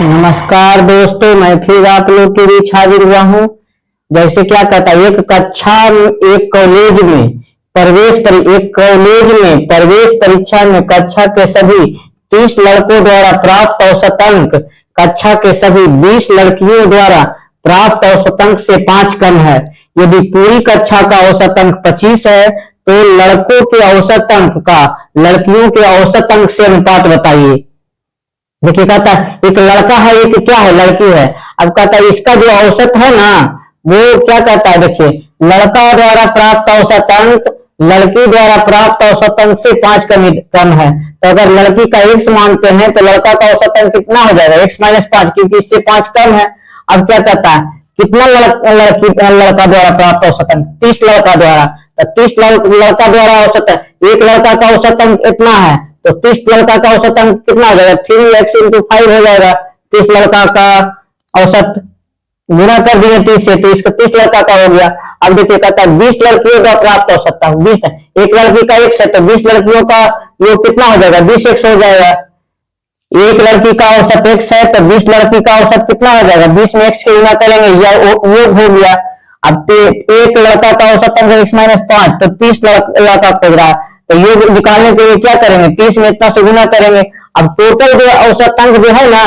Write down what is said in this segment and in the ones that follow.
नमस्कार दोस्तों, मैं फिर आप लोग के बीच हाजिर हुआ हूँ। जैसे क्या कहता है, एक कक्षा में एक कॉलेज में प्रवेश परीक्षा में कक्षा के सभी 30 लड़कों द्वारा प्राप्त औसत अंक कक्षा के सभी 20 लड़कियों द्वारा प्राप्त औसत अंक से 5 कम है। यदि पूरी कक्षा का औसत अंक 25 है तो लड़कों के औसत अंक का लड़कियों के औसत अंक से अनुपात बताइए। देखिए कहता है एक लड़का है, एक क्या है, लड़की है। अब कहता है इसका जो औसत है ना, वो क्या कहता है, देखिए लड़का द्वारा प्राप्त औसत अंक लड़की द्वारा प्राप्त औसत अंक से 5 कम है। तो अगर लड़की का x मानते हैं तो लड़का का औसत अंक कितना हो जाएगा, x-5, क्योंकि इससे 5 कम है। अब क्या कहता है, कितना लड़का द्वारा प्राप्त औसत अंक, 30 लड़का द्वारा, तो 30 लड़का द्वारा औसत अंक, एक लड़का का औसत अंक इतना है तो 30 लड़का का औसत अंक कितना हो जाएगा, 3x × 5 हो जाएगा। 30 लड़का का औसत गुणा कर दिए 30 से, तो इसका 30 लड़का का हो गया। अब देखिए कहता है 20 लड़कियों का प्राप्त औसत अंक 20 है, एक लड़की का x है तो 20 लड़कियों का योग कितना हो जाएगा, 20x हो जाएगा। एक लड़की का औसत x है तो 20 लड़की का औसत कितना हो जाएगा, 20 में x के गुणा करेंगे या योग हो गया। अब एक लड़का का औसत अंक x-5 तो 30 लड़का खोज रहा है, तो योग निकालने के लिए क्या करेंगे, 30 में इतना से गुना करेंगे। अब टोटल जो औसत अंक जो है ना,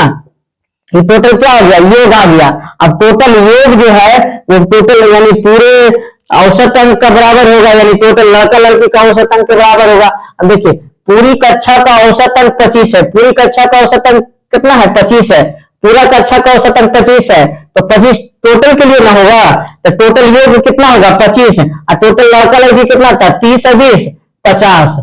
ये टोटल क्या हो गया, योग आ गया। अब टोटल योग जो है वो टोटल यानी पूरे औसत अंक का बराबर होगा, यानी टोटल लड़का लड़की का औसत अंक के बराबर होगा। अब देखिए पूरी कक्षा का औसत अंक 25 है, पूरी कक्षा का औसत अंक कितना है, 25 है। पूरा कक्षा का औसत अंक 25 है तो 25 टोटल के लिए ना होगा, तो टोटल योग कितना होगा 25, और टोटल लड़का लड़की कितना था, 30 और 20 50।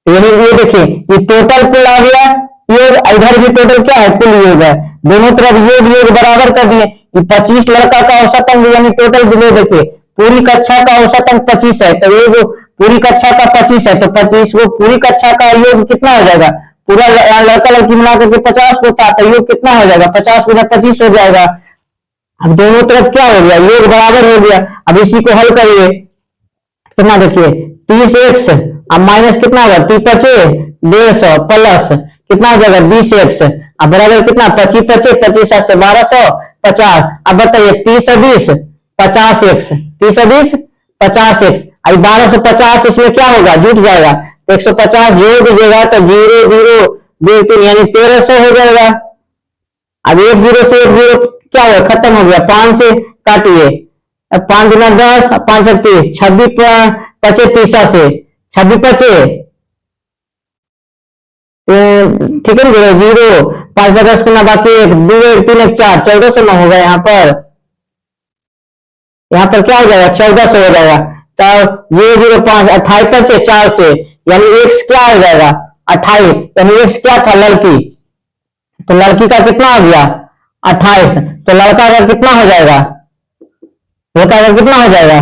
यानी ये देखिए ये टोटल कुल आ गया योग, इधर भी टोटल क्या है, कुल योग है। दोनों तरफ योग बराबर कर दिए। ये 25 लड़का का औसत अंक यानी टोटल बिलो, देखिए पूरी कक्षा का औसत अंक 25 है तो योग पूरी कक्षा का 25 है तो 25 वो पूरी कक्षा का योग कितना हो जाएगा, पूरा लड़का लड़की मिला करके 50 होता है तो योग कितना हो जाएगा, 50 × 25 हो जाएगा। अब दोनों तरफ क्या हो गया, योग बराबर हो गया। अब इसी को हल करिए, कितना देखिए 30x अब माइनस कितना होगा, 3×5 150 प्लस कितना हो जाएगा 20x, अब बराबर कितना 25 से 1250। अब बताइए 30 और 20 50x, 30 और 20 50x, अब 1250 इसमें क्या होगा, जुट जाएगा तो 150 जोड़ दीजिएगा तो 0 0 2 3 यानी 1300 हो जाएगा। अब 1 0 से 1 0 क्या होगा, खत्म हो गया, 5 से काटिए, 5 × 10 5 × 30 26 25 30 से 26 25 ठीक है ना, 0 5 10 गुना बाकी 1 2 1 3 1 4 1400 होगा। यहाँ पर क्या हो जाएगा, 1400 हो जाएगा। तो 0 0 5 28 25 4 से यानी x क्या हो जाएगा 28, यानी x क्या था, लड़की, तो लड़की का कितना हो गया 28, तो लड़का का कितना हो जाएगा, लड़का का कितना हो जाएगा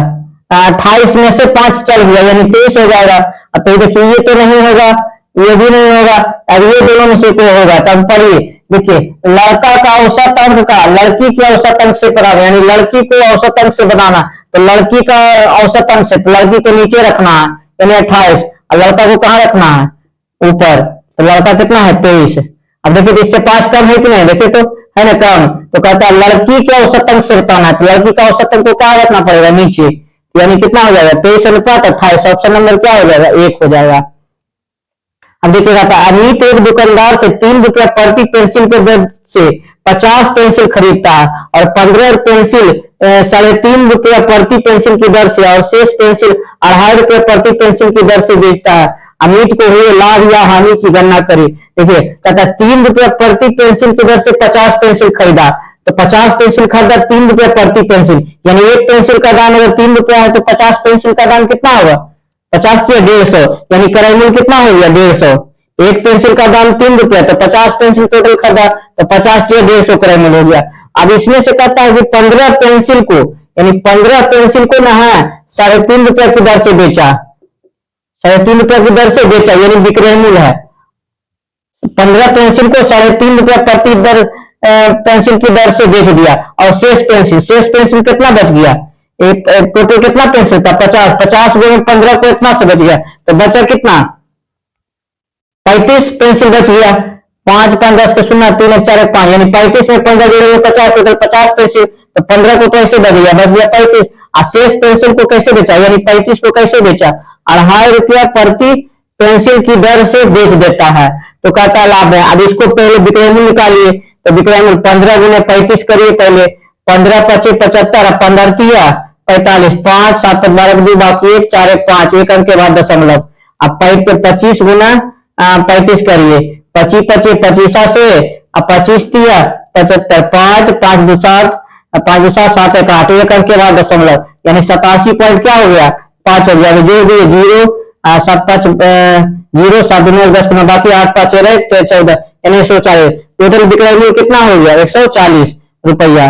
28 में से 5 चल गया यानी 23 हो जाएगा। तो देखिए ये तो नहीं होगा, ये भी नहीं होगा, अब ये दोनों में से कोई होगा। तब पढ़िए, देखिए लड़का का औसत अंक का लड़की के औसत अंक से बराबर, यानी लड़की को औसत अंक से बनाना, तो लड़की का औसत अंक से लड़की को नीचे रखना है यानी 28, और लड़का को कहाँ रखना है, ऊपर, तो लड़का कितना है 23। अब देखिए इससे 5 कम है कि नहीं, देखिए तो है ना कम, तो कहता है लड़की के औसत अंक से बताना है, तो लड़की का औसत अंक को क्या रखना पड़ेगा, नीचे, यानी कितना हो जाएगा 23 अनुपात 28, ऑप्शन नंबर क्या हो जाएगा 1 हो जाएगा। अब देखिएगा अमित एक दुकानदार से 3 रुपया प्रति पेंसिल के दर से 50 पेंसिल खरीदता है और 15 पेंसिल 3.5 रुपया प्रति पेंसिल की दर से और शेष पेंसिल 2.5 रुपया प्रति पेंसिल की दर से बेचता है। अमित को हुए लाभ या हानि की गणना करें। देखिए कहता है 3 रुपया प्रति पेंसिल की दर से 50 पेंसिल खरीदा, तो 50 पेंसिल खरीदा 3 रुपया प्रति पेंसिल, यानी एक पेंसिल का दाम अगर 3 रुपया है तो 50 पेंसिल का दाम कितना होगा, 50 से 150, यानी क्रय मूल्य कितना हो गया 150। एक पेंसिल का दाम 3 रुपया तो 50 पेंसिल टोटल खरीदा तो 50 से 150 क्रय मूल्य हो गया। अब इसमें से कहता है कि 15 पेंसिल को, यानी 15 पेंसिल को ना है 3.5 रुपया की दर से बेचा, 3.5 रुपया की दर से बेचा यानी विक्रय मूल्य है। 15 पेंसिल को 3.5 रुपया प्रति पेंसिल की दर से बेच दिया, और शेष पेंसिल कितना बच गया, एक टोटल कितना पेंसिल था 50, 50 में 15 को इतना से बच गया तो बचा कितना 35 पेंसिल बच गया, 5 5 10 के 0, 3 1 4 1 5, यानी 35 में 15 जोड़ेंगे 50, टोटल 50 पेंसिल। तो 15 को तो ऐसे बच गया 35। शेष पेंसिल को कैसे बेचा, यानी 35 को कैसे बेचा, 2.5 रुपया प्रति पेंसिल की दर से बेच देता है। तो कहता लाभ है। अब इसको पहले विक्रय मूल्य निकालिए। तो विक्रय मूल्य 15 गुने 35 करिए पहले। 15 पचे 75, 15 तिया 45, 5 7 12 2 बाकी 1 4 1 5, एक अंक के बाद दशमलव। अब 25 गुना 35 करिए। 25 पचे 25 से, अब 25 तिया 75, 5 5 2 7, 5 2 7 7 1 8, एक अंक के बाद दशमलव, यानी 87 पॉइंट क्या हो गया 5 हो गया। जोड़ दिए 0 7 5 0 7 9 10 में बाकी 8 5 14, यानी 140। टोटल विक्रय मूल्य कितना हो गया 140 रुपया।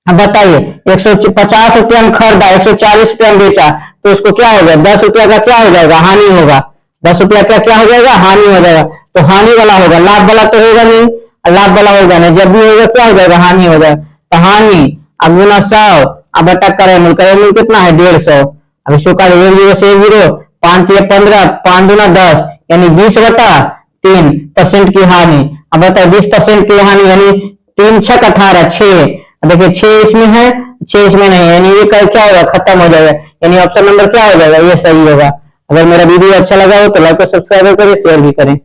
अब बताइए 150 रुपया में खरीदा, 140 रुपया में बेचा, तो उसको क्या होगा 10 रुपया का क्या हो जाएगा हानि होगा। 10 रुपया का क्या हो जाएगा हानि हो जाएगा। तो हानि वाला होगा, लाभ वाला तो होगा नहीं, लाभ वाला होगा नहीं। जब भी होगा क्या हो जाएगा हानि हो जाएगा। तो हानि अब गुना 100, अब बटा क्रय मूल्य कितना है 150। अब इसको कर 1 0 से 1 0, 5 3 15, 5 दूना 10, यानी 20/3% की हानि। अब बताओ 20% की हानि यानी 3 6 18 6, देखिए 6 इसमें है 6 इसमें नहीं, यानी ये क्या होगा खत्म हो जाएगा, यानी ऑप्शन नंबर क्या हो जाएगा ये सही होगा। अगर मेरा वीडियो अच्छा लगा हो तो लाइक और सब्सक्राइब करें, शेयर भी करें।